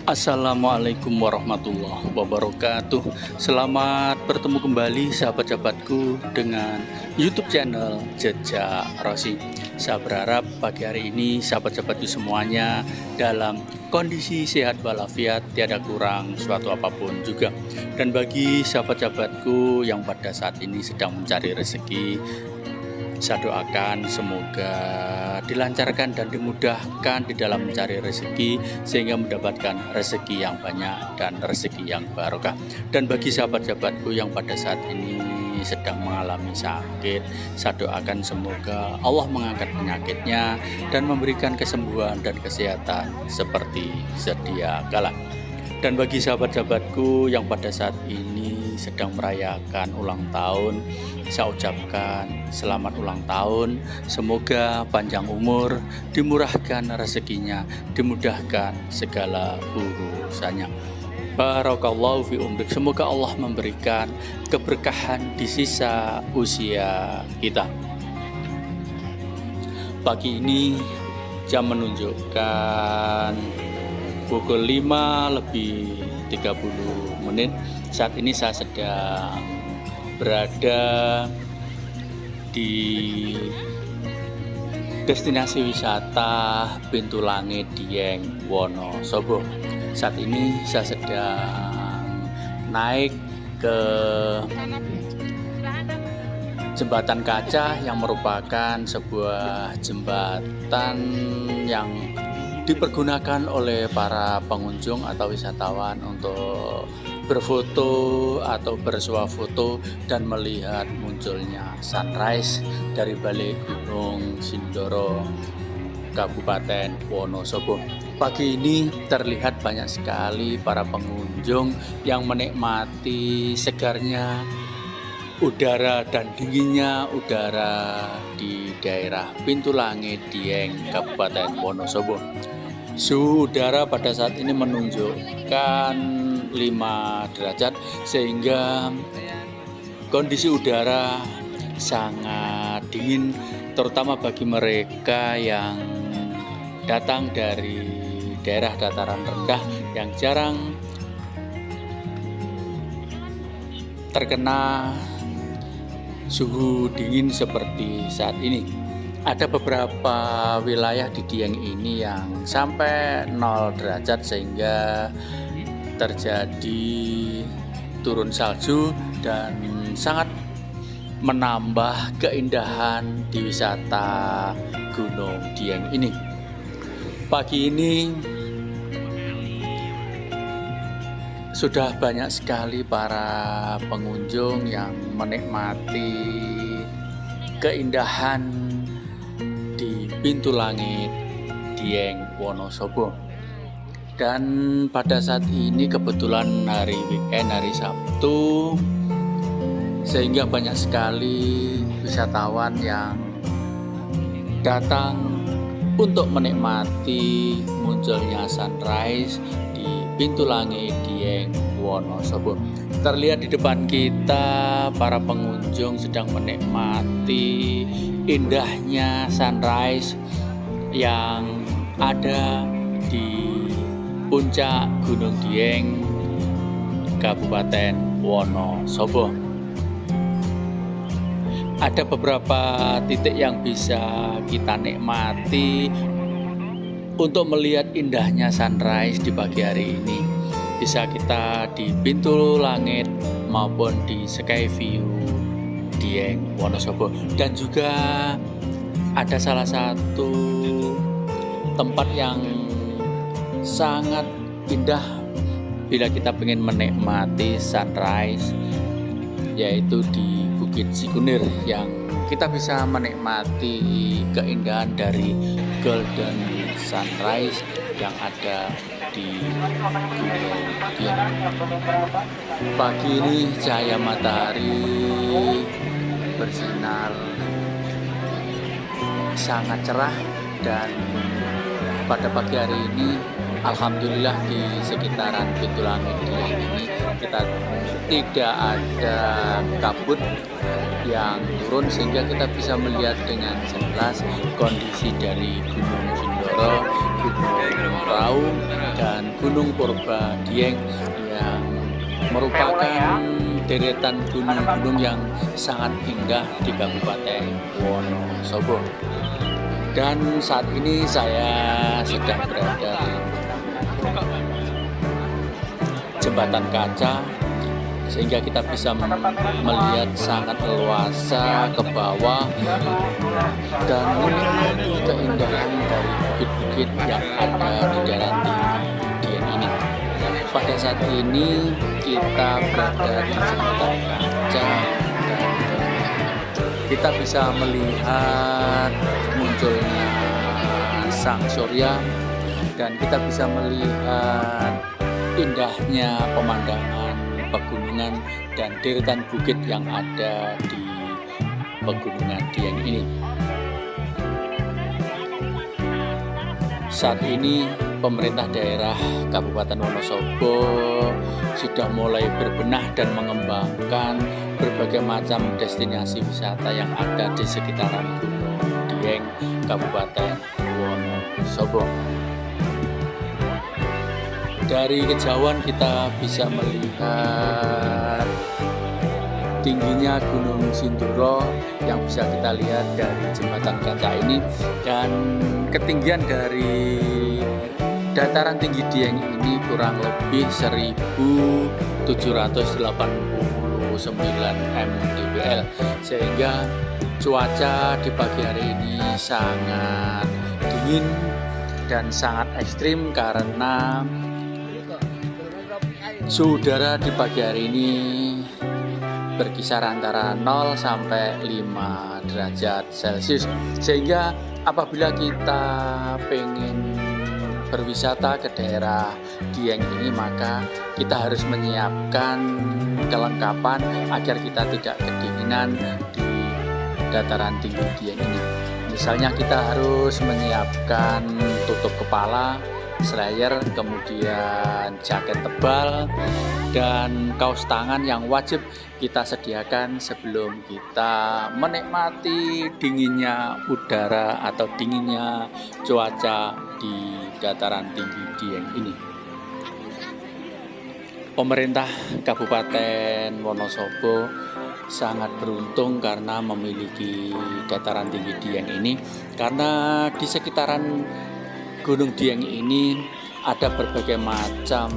Assalamualaikum warahmatullahi wabarakatuh. Selamat bertemu kembali sahabat-sahabatku dengan YouTube channel Jejak Rosi. Saya berharap pagi hari ini sahabat-sahabatku semuanya dalam kondisi sehat walafiat, tiada kurang suatu apapun juga. Dan bagi sahabat-sahabatku yang pada saat ini sedang mencari rezeki, saya doakan semoga dilancarkan dan dimudahkan di dalam mencari rezeki sehingga mendapatkan rezeki yang banyak dan rezeki yang barokah. Dan bagi sahabat-sahabatku yang pada saat ini sedang mengalami sakit, saya doakan semoga Allah mengangkat penyakitnya dan memberikan kesembuhan dan kesehatan seperti sedia kala. Dan bagi sahabat-sahabatku yang pada saat ini sedang merayakan ulang tahun, saya ucapkan selamat ulang tahun. Semoga panjang umur, dimurahkan rezekinya, dimudahkan segala urusannya. Barakallahu fi umrik. Semoga Allah memberikan keberkahan di sisa usia kita. Pagi ini jam menunjukkan pukul 5:30. Saat ini saya sedang berada di destinasi wisata Pintu Langit Dieng Wonosobo. Saat ini saya sedang naik ke jembatan kaca yang merupakan sebuah jembatan yang dipergunakan oleh para pengunjung atau wisatawan untuk berfoto atau bersuah foto dan melihat munculnya sunrise dari balik Gunung Sindoro, Kabupaten Wonosobo. Pagi ini terlihat banyak sekali para pengunjung yang menikmati segarnya udara dan dinginnya udara di daerah Pintu Langit Dieng, Kabupaten Wonosobo. Suhu udara pada saat ini menunjukkan 5 derajat sehingga kondisi udara sangat dingin, terutama bagi mereka yang datang dari daerah dataran rendah yang jarang terkena suhu dingin seperti saat ini. Ada beberapa wilayah di Dieng ini yang sampai 0 derajat sehingga terjadi turun salju dan sangat menambah keindahan di wisata Gunung Dieng ini. Pagi ini sudah banyak sekali para pengunjung yang menikmati keindahan di Pintu Langit Dieng Wonosobo. Dan pada saat ini kebetulan hari weekend, hari Sabtu, sehingga banyak sekali wisatawan yang datang untuk menikmati munculnya sunrise di Pintu Langit Dieng Wonosobo. Terlihat di depan kita para pengunjung sedang menikmati indahnya sunrise yang ada di puncak Gunung Dieng, Kabupaten Wonosobo. Ada beberapa titik yang bisa kita nikmati untuk melihat indahnya sunrise di pagi hari ini. Bisa kita di Pintu Langit maupun di Skyview Dieng Wonosobo. Dan juga ada salah satu tempat yang sangat indah bila kita ingin menikmati sunrise, yaitu di Bukit Sikunir, yang kita bisa menikmati keindahan dari golden sunrise yang ada di Gunung Dieng. Pagi ini cahaya matahari bersinar sangat cerah, dan pada pagi hari ini alhamdulillah di sekitaran Pintu Langit Dieng ini kita tidak ada kabut yang turun sehingga kita bisa melihat dengan jelas kondisi dari Gunung Sindoro, Gunung Raung dan Gunung Purba Dieng yang merupakan deretan gunung-gunung yang sangat indah di Kabupaten Wonosobo. Dan saat ini saya sedang berada di Jembatan Kaca, sehingga kita bisa melihat sangat leluasa ke bawah dan menikmati keindahan dari bukit-bukit yang ada di daerah tinggi Dieng ini. Pada saat ini kita berada di Jembatan Kaca dan kita bisa melihat munculnya sang surya dan kita bisa melihat indahnya pemandangan pegunungan dan deretan bukit yang ada di pegunungan Dieng ini. Saat ini pemerintah daerah Kabupaten Wonosobo sudah mulai berbenah dan mengembangkan berbagai macam destinasi wisata yang ada di sekitaran Gunung Dieng, Kabupaten Wonosobo. Dari kejauhan kita bisa melihat tingginya Gunung Sindoro yang bisa kita lihat dari Jembatan Kaca ini, dan ketinggian dari dataran tinggi Dieng ini kurang lebih 1789 mdpl, sehingga cuaca di pagi hari ini sangat dingin dan sangat ekstrim karena suhu udara di pagi hari ini berkisar antara 0 sampai 5 derajat Celcius, sehingga apabila kita pengen berwisata ke daerah Dieng ini maka kita harus menyiapkan kelengkapan agar kita tidak kedinginan di dataran tinggi Dieng ini. Misalnya kita harus menyiapkan tutup kepala, slayer, kemudian jaket tebal dan kaos tangan yang wajib kita sediakan sebelum kita menikmati dinginnya udara atau dinginnya cuaca di dataran tinggi Dieng ini. Pemerintah Kabupaten Wonosobo sangat beruntung karena memiliki dataran tinggi Dieng ini, karena di sekitaran Gunung Dieng ini ada berbagai macam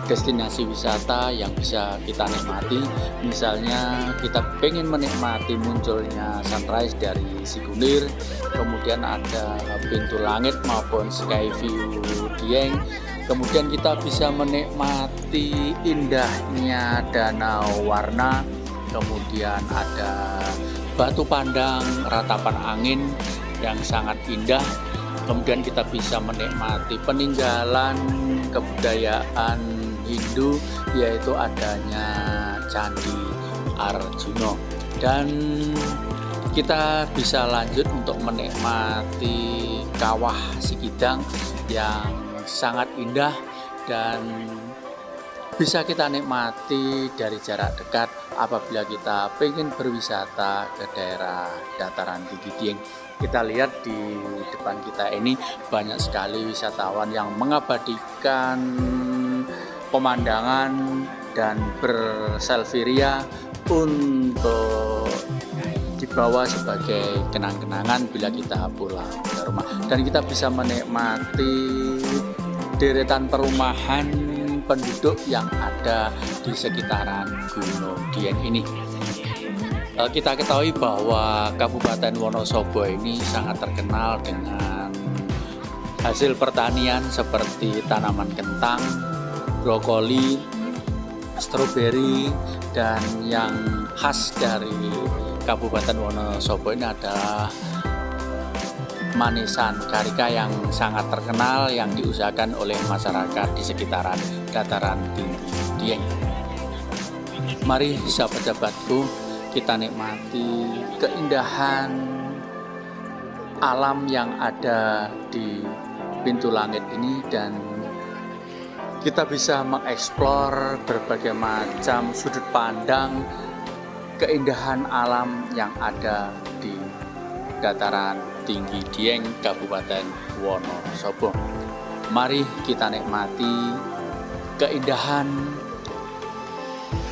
destinasi wisata yang bisa kita nikmati. Misalnya kita pengen menikmati munculnya sunrise dari Sikunir, kemudian ada pintu langit maupun sky view Dieng, kemudian kita bisa menikmati indahnya Danau Warna, kemudian ada batu pandang ratapan angin yang sangat indah. Kemudian kita bisa menikmati peninggalan kebudayaan Hindu, yaitu adanya Candi Arjuna. Dan kita bisa lanjut untuk menikmati Kawah Sikidang yang sangat indah dan bisa kita nikmati dari jarak dekat apabila kita ingin berwisata ke daerah dataran tinggi Dieng. Kita lihat di depan kita ini banyak sekali wisatawan yang mengabadikan pemandangan dan berselfie ria untuk dibawa sebagai kenang-kenangan bila kita pulang ke rumah. Dan kita bisa menikmati deretan perumahan penduduk yang ada di sekitaran Gunung Dieng ini. Kita ketahui bahwa Kabupaten Wonosobo ini sangat terkenal dengan hasil pertanian seperti tanaman kentang, brokoli, stroberi, dan yang khas dari Kabupaten Wonosobo ini adalah manisan karika yang sangat terkenal yang diusahakan oleh masyarakat di sekitaran dataran tinggi Dieng. Mari sahabat-sahabatku, kita nikmati keindahan alam yang ada di pintu langit ini, dan kita bisa mengeksplor berbagai macam sudut pandang keindahan alam yang ada di dataran Tinggi Dieng, Kabupaten Wonosobo. Mari kita nikmati keindahan,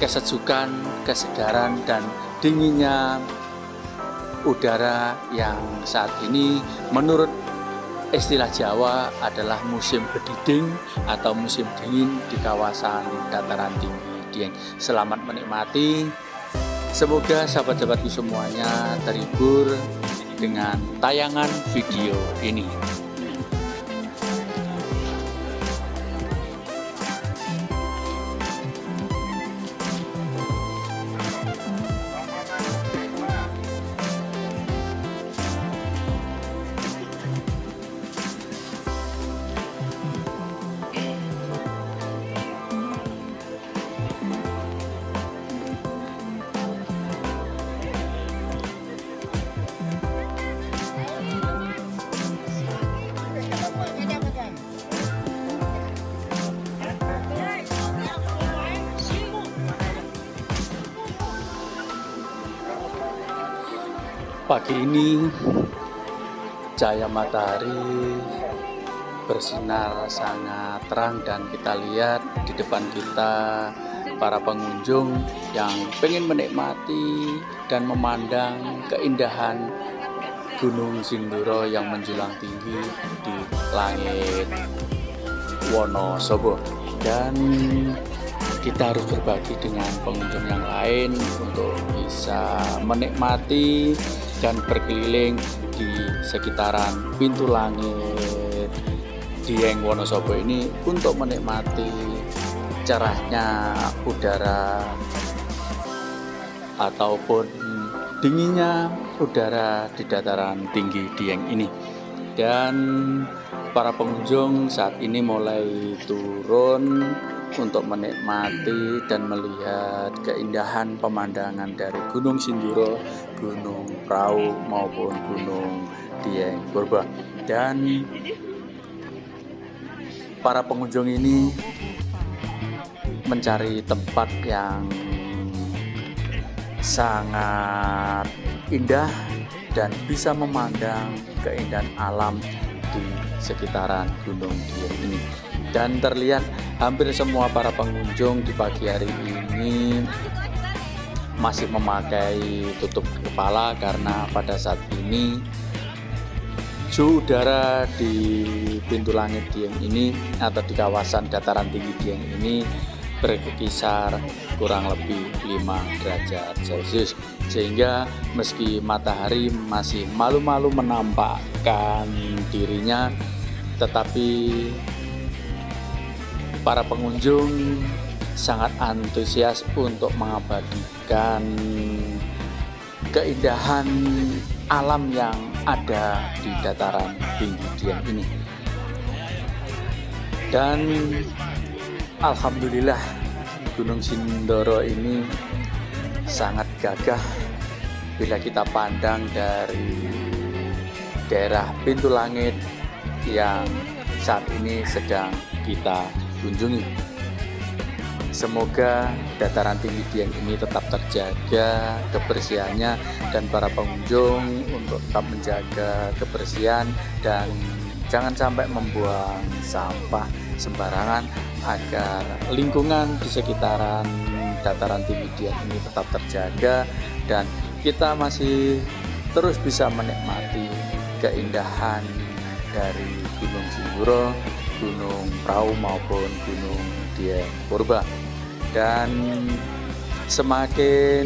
kesejukan, kesegaran, dan dinginnya udara yang saat ini menurut istilah Jawa adalah musim bediding atau musim dingin di kawasan dataran tinggi Dieng. Selamat menikmati. Semoga sahabat-sahabatku semuanya terhibur dengan tayangan video ini. Pagi ini cahaya matahari bersinar sangat terang dan kita lihat di depan kita para pengunjung yang pengen menikmati dan memandang keindahan Gunung Sindoro yang menjulang tinggi di langit Wonosobo. Dan kita harus berbagi dengan pengunjung yang lain untuk bisa menikmati dan berkeliling di sekitaran pintu langit Dieng Wonosobo ini untuk menikmati cerahnya udara ataupun dinginnya udara di dataran tinggi Dieng ini. Dan para pengunjung saat ini mulai turun untuk menikmati dan melihat keindahan pemandangan dari Gunung Sindoro, Gunung Prau maupun Gunung Dieng Purba. Dan para pengunjung ini mencari tempat yang sangat indah dan bisa memandang keindahan alam di sekitaran Gunung Dieng ini. Dan terlihat hampir semua para pengunjung di pagi hari ini masih memakai tutup kepala karena pada saat ini suhu udara di pintu langit Dieng ini atau di kawasan dataran tinggi Dieng ini berkisar kurang lebih 5 derajat Celcius, sehingga meski matahari masih malu-malu menampakkan dirinya, tetapi para pengunjung sangat antusias untuk mengabadikan keindahan alam yang ada di dataran tinggi Dieng ini. Dan alhamdulillah Gunung Sindoro ini sangat gagah bila kita pandang dari daerah pintu langit yang saat ini sedang kita kunjungi. Semoga dataran tinggi Dieng ini tetap terjaga kebersihannya dan para pengunjung untuk tetap menjaga kebersihan dan jangan sampai membuang sampah sembarangan agar lingkungan di sekitaran dataran tinggi Dieng ini tetap terjaga dan kita masih terus bisa menikmati keindahan dari Gunung Sindoro, Gunung Prau maupun Gunung Dieng Purba. Dan semakin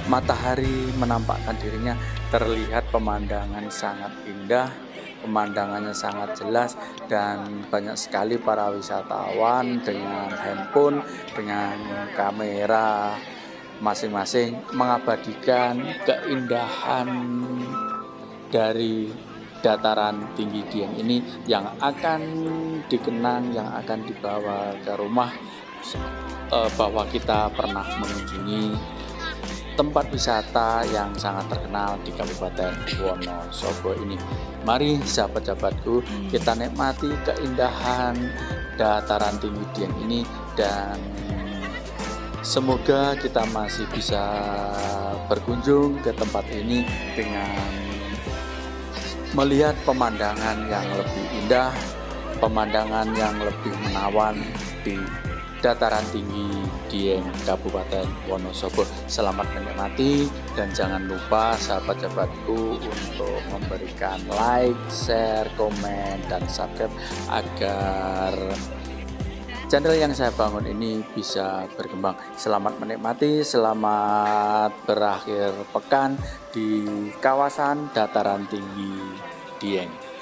matahari menampakkan dirinya, terlihat pemandangan sangat indah, pemandangannya sangat jelas, dan banyak sekali para wisatawan dengan handphone, dengan kamera masing-masing mengabadikan keindahan dari dataran tinggi Dieng ini yang akan dikenang, yang akan dibawa ke rumah bahwa kita pernah mengunjungi tempat wisata yang sangat terkenal di Kabupaten Wonosobo ini. Mari sahabat-sahabatku, kita nikmati keindahan dataran tinggi Dieng ini dan semoga kita masih bisa berkunjung ke tempat ini dengan melihat pemandangan yang lebih indah, pemandangan yang lebih menawan di dataran tinggi Dieng, Kabupaten Wonosobo. Selamat menikmati dan jangan lupa sahabat-sahabatku untuk memberikan like, share, komen, dan subscribe agar channel yang saya bangun ini bisa berkembang. Selamat menikmati, selamat berakhir pekan di kawasan dataran tinggi Dieng.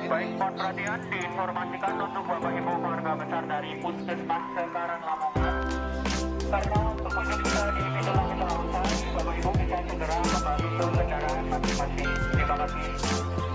Baik, mohon perhatian diinformasikan untuk Bapak Ibu keluarga besar dari Puskesmas Sekarang Lamongan. Karena untuk kondisi kita di pintu masih telah usai, Bapak Ibu bisa segera kembali ke kendaraan masing-masing. Terima kasih.